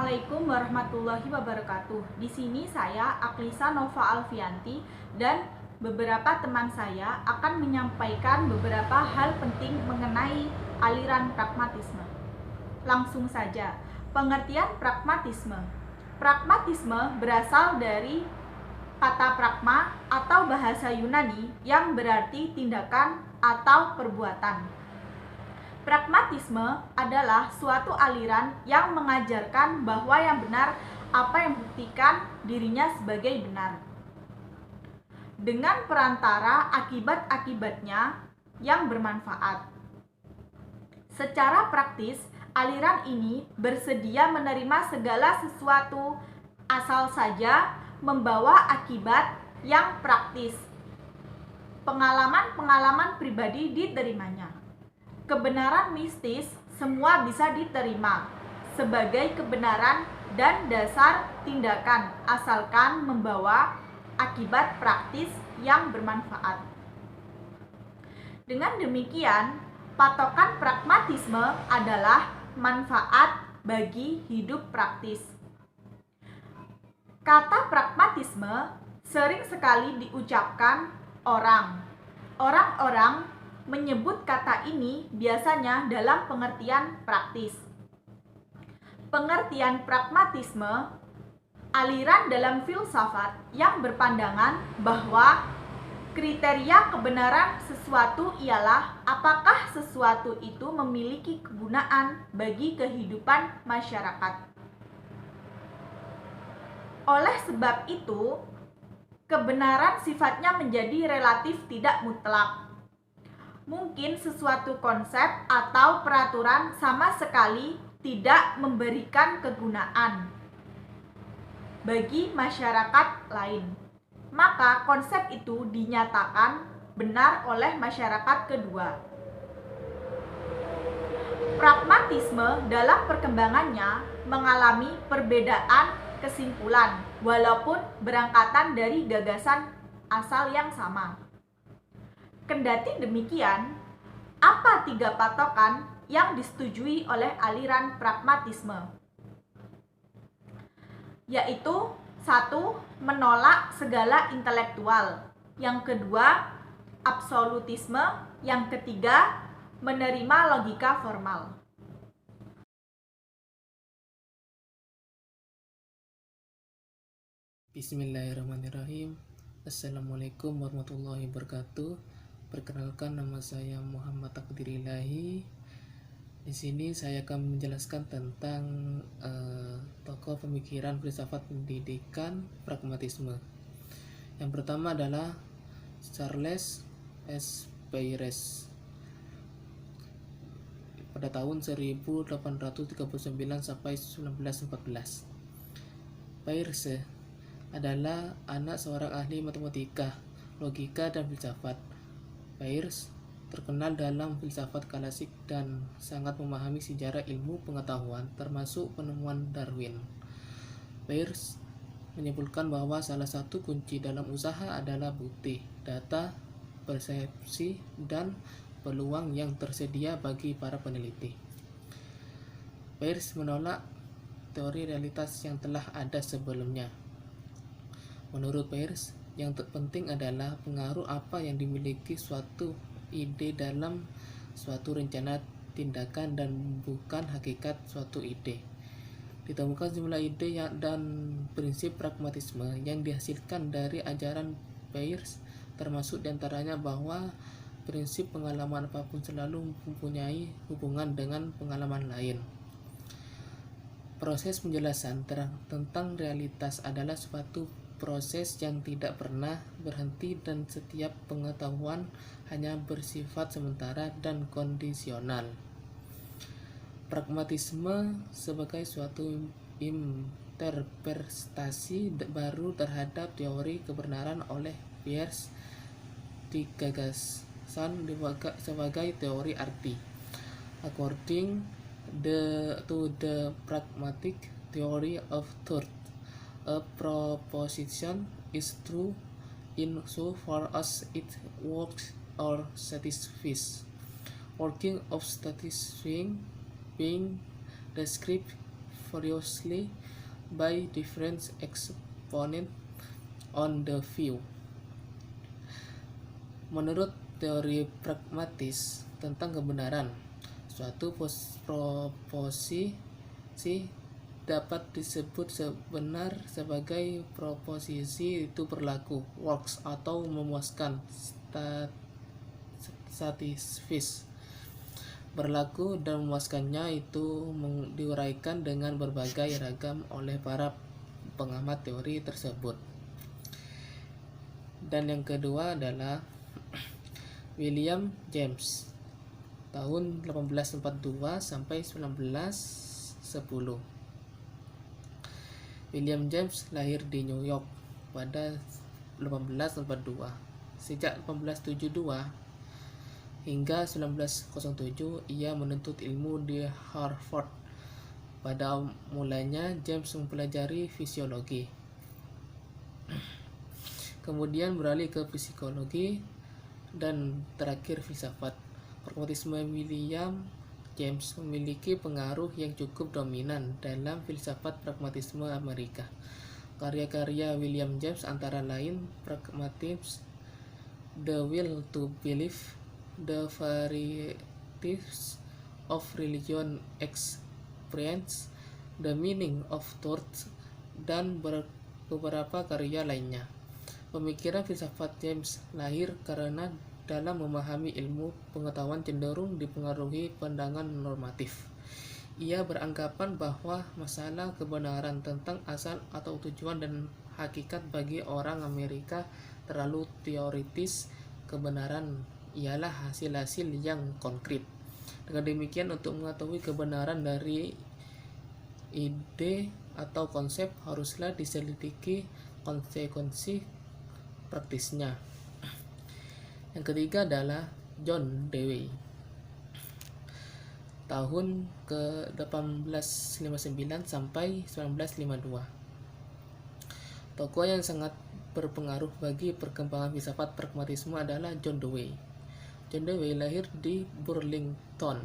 Assalamualaikum warahmatullahi wabarakatuh. Di sini saya Aklisa Nova Alfianti dan beberapa teman saya akan menyampaikan beberapa hal penting mengenai aliran pragmatisme. Langsung saja, pengertian pragmatisme. Pragmatisme berasal dari kata pragma atau bahasa Yunani yang berarti tindakan atau perbuatan. Pragmatisme adalah suatu aliran yang mengajarkan bahwa yang benar apa yang membuktikan dirinya sebagai benar, dengan perantara akibat-akibatnya yang bermanfaat. Secara praktis, aliran ini bersedia menerima segala sesuatu asal saja membawa akibat yang praktis. Pengalaman-pengalaman pribadi diterimanya. Kebenaran mistis semua bisa diterima sebagai kebenaran dan dasar tindakan asalkan membawa akibat praktis yang bermanfaat. Dengan demikian, patokan pragmatisme adalah manfaat bagi hidup praktis. Kata pragmatisme sering sekali diucapkan orang-orang menyebut kata ini biasanya dalam pengertian praktis. Pengertian pragmatisme, aliran dalam filsafat yang berpandangan bahwa kriteria kebenaran sesuatu ialah apakah sesuatu itu memiliki kegunaan bagi kehidupan masyarakat. Oleh sebab itu, kebenaran sifatnya menjadi relatif tidak mutlak. Mungkin sesuatu konsep atau peraturan sama sekali tidak memberikan kegunaan bagi masyarakat lain, maka konsep itu dinyatakan benar oleh masyarakat kedua. Pragmatisme dalam perkembangannya mengalami perbedaan kesimpulan walaupun berangkatan dari gagasan asal yang sama. Kendati demikian, apa 3 patokan yang disetujui oleh aliran pragmatisme? Yaitu 1. Menolak segala intelektual. Yang kedua, absolutisme. Yang ketiga, menerima logika formal. Bismillahirrahmanirrahim. Assalamualaikum warahmatullahi wabarakatuh. Perkenalkan, nama saya Muhammad Takdirilahi. Di sini saya akan menjelaskan tentang tokoh pemikiran filsafat pendidikan pragmatisme. Yang pertama adalah Charles S. Peirce pada tahun 1839 sampai 1914. Peirce adalah anak seorang ahli matematika, logika, dan filsafat. Peirce terkenal dalam filsafat klasik dan sangat memahami sejarah ilmu pengetahuan, termasuk penemuan Darwin. Peirce menyimpulkan bahwa salah satu kunci dalam usaha adalah bukti, data, persepsi, dan peluang yang tersedia bagi para peneliti. Peirce menolak teori realitas yang telah ada sebelumnya. Menurut Peirce, yang terpenting adalah pengaruh apa yang dimiliki suatu ide dalam suatu rencana tindakan dan bukan hakikat suatu ide. Ditemukan sejumlah ide dan prinsip pragmatisme yang dihasilkan dari ajaran Peirce, termasuk diantaranya bahwa prinsip pengalaman apapun selalu mempunyai hubungan dengan pengalaman lain. Proses penjelasan tentang realitas adalah suatu proses yang tidak pernah berhenti dan setiap pengetahuan hanya bersifat sementara dan kondisional. Pragmatisme sebagai suatu interpretasi baru terhadap teori kebenaran oleh Peirce digagas sebagai teori arti. According to the pragmatic theory of thought, a proposition is true in so far as it works or working of satisfying being described variously by different exponents on the view. Menurut teori pragmatis tentang kebenaran, suatu proposisi dapat disebut benar sebagai proposisi itu berlaku, works, atau memuaskan, satisfies. Berlaku dan memuaskannya itu diuraikan dengan berbagai ragam oleh para pengamat teori tersebut. Dan yang kedua adalah William James tahun 1842 sampai 1910. William James lahir di New York pada 1842. Sejak 1872 hingga 1907 ia menuntut ilmu di Harvard. Pada mulanya James mempelajari fisiologi, kemudian beralih ke psikologi, dan terakhir filsafat. Pragmatisme William James memiliki pengaruh yang cukup dominan dalam filsafat pragmatisme Amerika. Karya-karya William James antara lain Pragmatism, The Will to Believe, The Varieties of Religion Experience, The Meaning of Truth, dan beberapa karya lainnya. Pemikiran filsafat James lahir karena dalam memahami ilmu pengetahuan cenderung dipengaruhi pandangan normatif. Ia beranggapan bahwa masalah kebenaran tentang asal atau tujuan dan hakikat bagi orang Amerika terlalu teoritis. Kebenaran ialah hasil-hasil yang konkret. Dengan demikian, untuk mengetahui kebenaran dari ide atau konsep haruslah diselidiki konsekuensi praktisnya. Yang ketiga adalah John Dewey tahun ke 1859 sampai 1952. Tokoh yang sangat berpengaruh bagi perkembangan filsafat pragmatisme adalah John Dewey. John Dewey lahir di Burlington,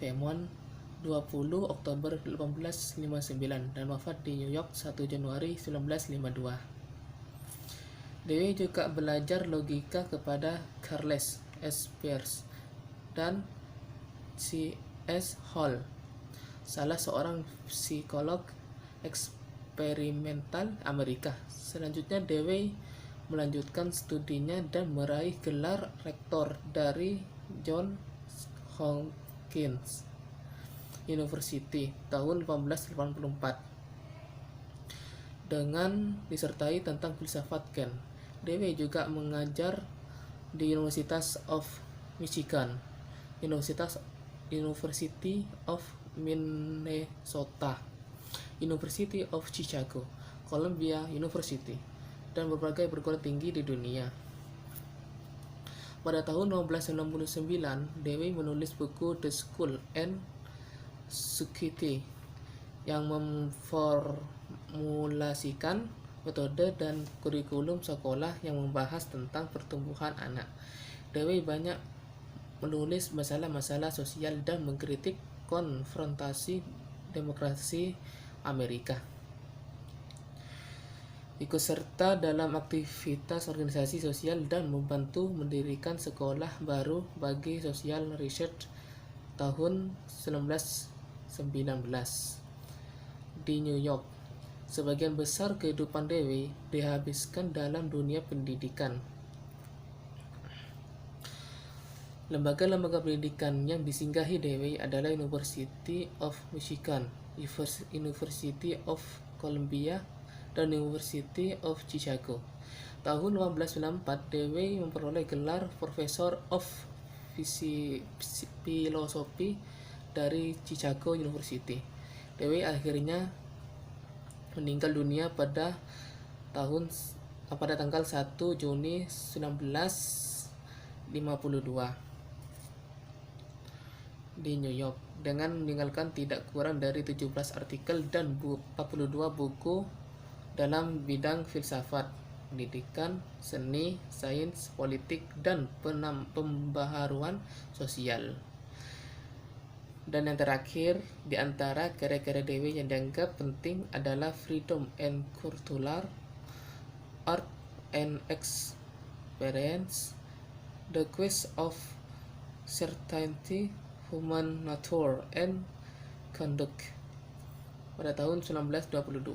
Vermont 20 Oktober 1859 dan wafat di New York 1 Januari 1952. Dewey juga belajar logika kepada Charles S. Peirce dan C. S. Hall, salah seorang psikolog eksperimental Amerika. Selanjutnya Dewey melanjutkan studinya dan meraih gelar rektor dari Johns Hopkins University tahun 1884 dengan disertai tentang filsafat Kant. Dewey juga mengajar di University of Michigan, University of Minnesota, University of Chicago, Columbia University, dan berbagai perguruan tinggi di dunia. Pada tahun 1969, Dewey menulis buku The School and Society yang memformulasikan metode dan kurikulum sekolah yang membahas tentang pertumbuhan anak. Dewey banyak menulis masalah-masalah sosial dan mengkritik konfrontasi demokrasi Amerika. Ikut serta dalam aktivitas organisasi sosial dan membantu mendirikan sekolah baru bagi Social Research tahun 1919 di New York. Sebagian besar kehidupan Dewey dihabiskan dalam dunia pendidikan. Lembaga-lembaga pendidikan yang disinggahi Dewey adalah University of Michigan, University of Columbia, dan University of Chicago. Tahun 1894, Dewey memperoleh gelar Professor of Philosophy dari Chicago University. Dewey akhirnya meninggal dunia pada tanggal 1 Juni 1952 di New York dengan meninggalkan tidak kurang dari 17 artikel dan 42 buku dalam bidang filsafat, pendidikan, seni, sains, politik, dan pembaharuan sosial. Dan yang terakhir, di antara karya-karya Dewi yang dianggap penting adalah Freedom and Cultural, Art and Experience, The Quest of Certainty, Human Nature and Conduct pada tahun 1922,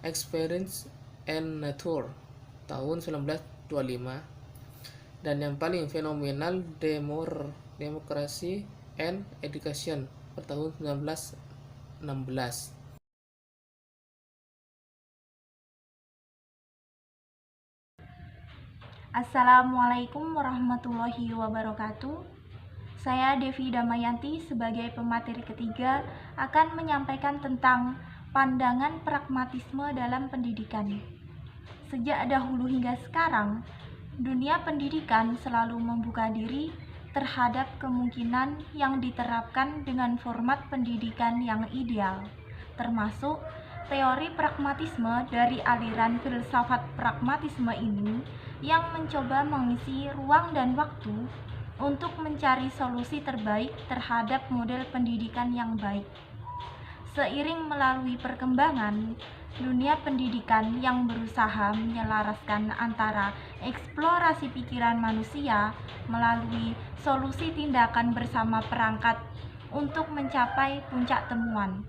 Experience and Nature tahun 1925, dan yang paling fenomenal Democracy and Education pada tahun 1916. Assalamualaikum warahmatullahi wabarakatuh. Saya Devi Damayanti sebagai pemateri ketiga akan menyampaikan tentang pandangan pragmatisme dalam pendidikan. Sejak dahulu hingga sekarang, dunia pendidikan selalu membuka diri terhadap kemungkinan yang diterapkan dengan format pendidikan yang ideal, termasuk teori pragmatisme dari aliran filsafat pragmatisme ini yang mencoba mengisi ruang dan waktu untuk mencari solusi terbaik terhadap model pendidikan yang baik. Seiring melalui perkembangan, dunia pendidikan yang berusaha menyelaraskan antara eksplorasi pikiran manusia melalui solusi tindakan bersama perangkat untuk mencapai puncak temuan.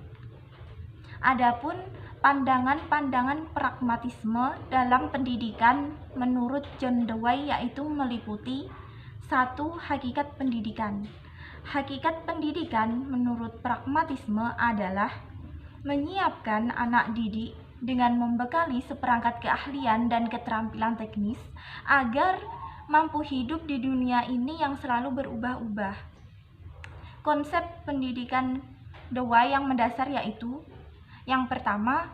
Adapun pandangan-pandangan pragmatisme dalam pendidikan menurut John Dewey yaitu meliputi 1. Hakikat pendidikan. Hakikat pendidikan menurut pragmatisme adalah menyiapkan anak didik dengan membekali seperangkat keahlian dan keterampilan teknis agar mampu hidup di dunia ini yang selalu berubah-ubah. Konsep pendidikan Dewey yang mendasar yaitu: yang pertama,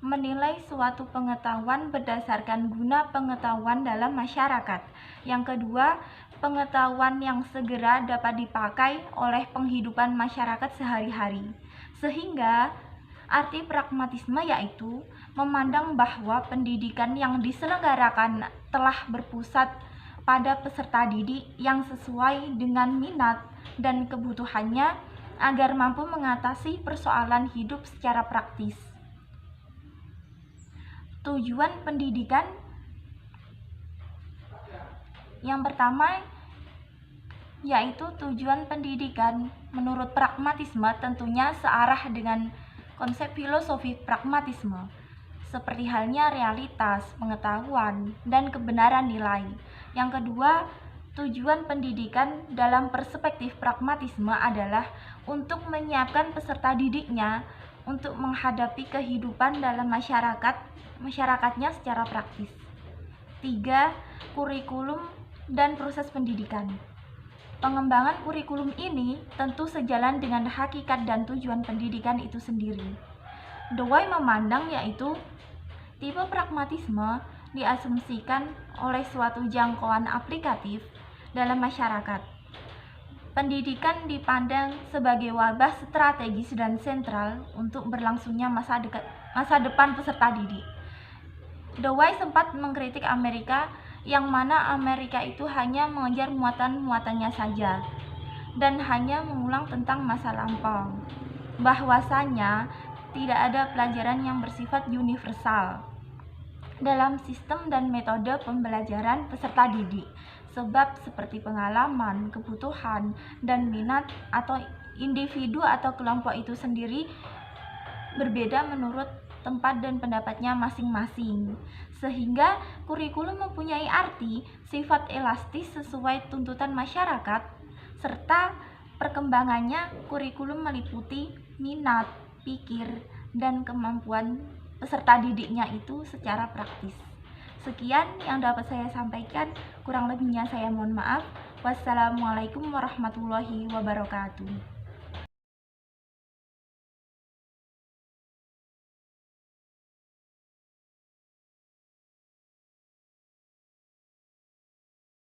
menilai suatu pengetahuan berdasarkan guna pengetahuan dalam masyarakat. Yang kedua, pengetahuan yang segera dapat dipakai oleh penghidupan masyarakat sehari-hari. Sehingga arti pragmatisme yaitu memandang bahwa pendidikan yang diselenggarakan telah berpusat pada peserta didik yang sesuai dengan minat dan kebutuhannya agar mampu mengatasi persoalan hidup secara praktis. Tujuan pendidikan yang pertama yaitu tujuan pendidikan menurut pragmatisme tentunya searah dengan konsep filosofi pragmatisme, seperti halnya realitas, pengetahuan, dan kebenaran nilai. Yang kedua, tujuan pendidikan dalam perspektif pragmatisme adalah untuk menyiapkan peserta didiknya untuk menghadapi kehidupan dalam masyarakatnya secara praktis. 3. Kurikulum dan proses pendidikan. Pengembangan kurikulum ini tentu sejalan dengan hakikat dan tujuan pendidikan itu sendiri. Dewey memandang yaitu tipe pragmatisme diasumsikan oleh suatu jangkauan aplikatif dalam masyarakat. Pendidikan dipandang sebagai wabah strategis dan sentral untuk berlangsungnya masa depan peserta didik. Dewey sempat mengkritik Amerika, yang mana Amerika itu hanya mengejar muatan-muatannya saja dan hanya mengulang tentang masa lampau. Bahwasanya tidak ada pelajaran yang bersifat universal dalam sistem dan metode pembelajaran peserta didik, sebab seperti pengalaman, kebutuhan, dan minat atau individu atau kelompok itu sendiri berbeda menurut tempat dan pendapatnya masing-masing, sehingga kurikulum mempunyai arti sifat elastis sesuai tuntutan masyarakat, serta perkembangannya kurikulum meliputi minat, pikir, dan kemampuan peserta didiknya itu secara praktis. Sekian yang dapat saya sampaikan, kurang lebihnya saya mohon maaf. Wassalamualaikum warahmatullahi wabarakatuh.